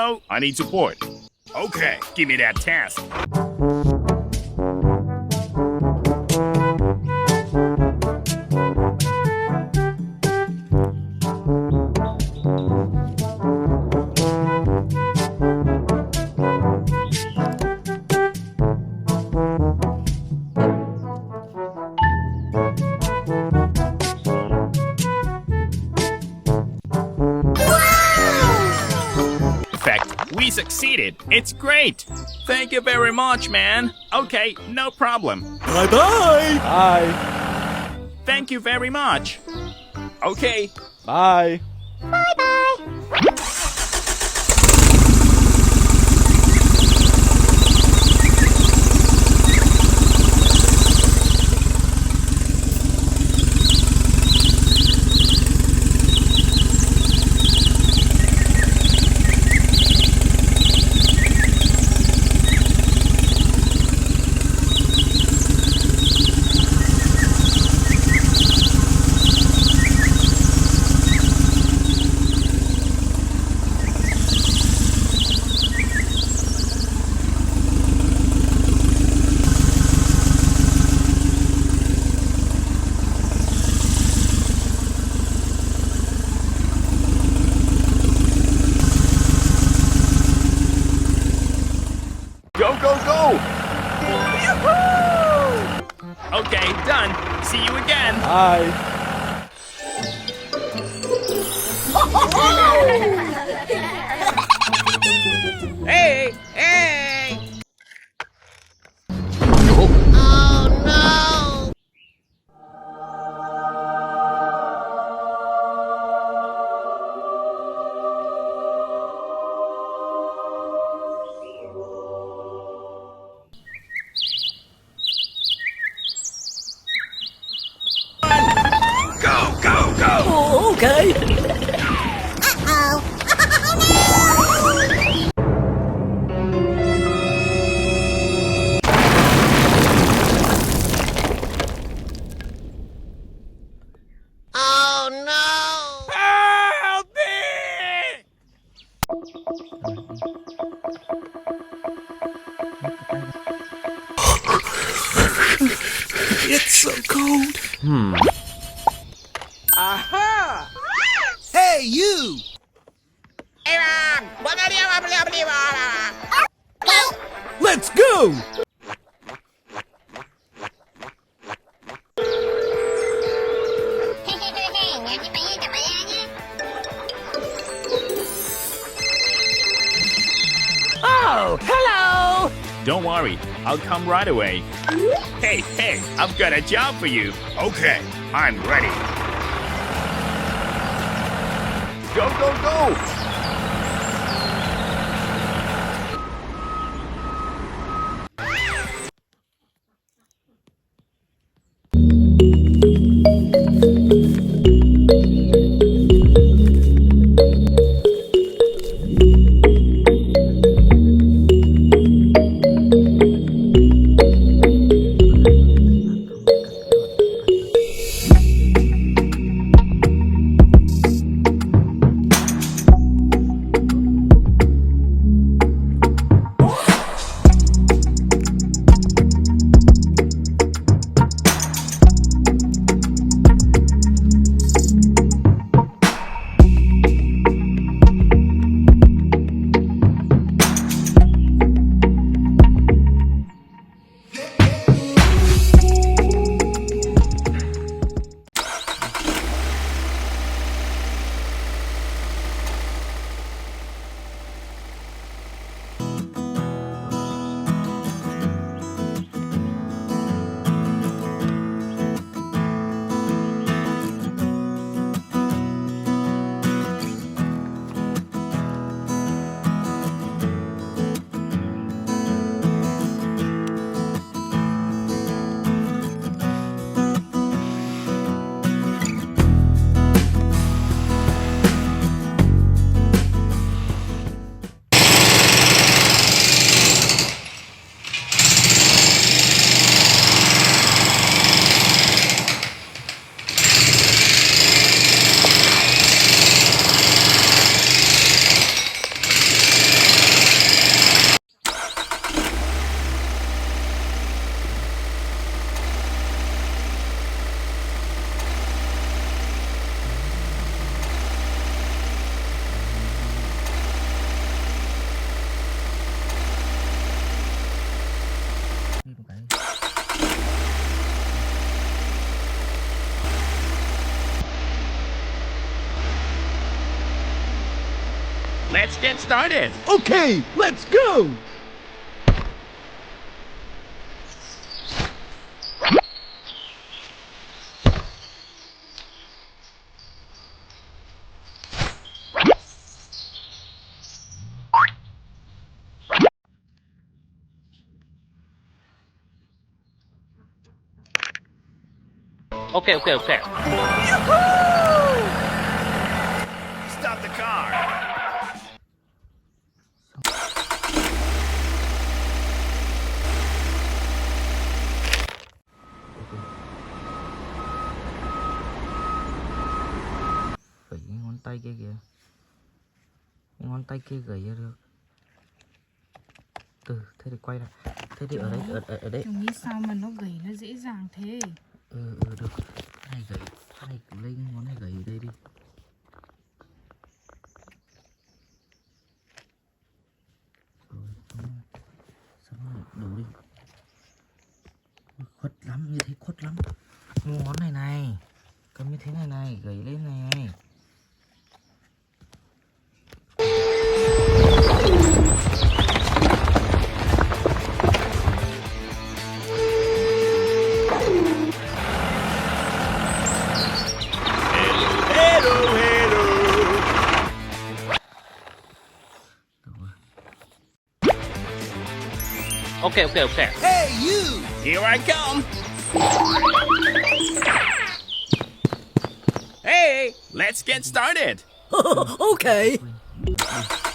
Hello, I need support. Okay, give me that task. We succeeded. It's great. Thank you very much, man. Okay, no problem. Bye-bye. Bye. Thank you very much. Okay. Bye. Bye-bye. Go, go, go! Yoo-hoo! Okay, done. See you again. Bye. Hey, hey! Oh no! Go, go, go! Oh, okay. Oh no! Help me! It's so cold. Aha! Hey, you! Let's go. Oh, hello! Don't worry, I'll come right away. Hey, hey, I've got a job for you. Okay, I'm ready. Go, go, go! let's get started. Okay, let's go. Okay. Stop the car. Phải cái ngón tay kia kìa. Cái ngón tay kia gầy ra được. Thế thì quay lại. Thế thì ở đây. Chồng nghĩ sao mà nó gầy nó dễ dàng thế? Được. Cái này gầy. Cái này cứ lấy ngón này gầy ở đây đi. Xong rồi đổ đi. Khuất lắm, như thế khuất lắm. Ngón này này. Cầm như thế này gầy lên này. Okay. Hey, you! Here I come. Hey, let's get started. Okay. Quên.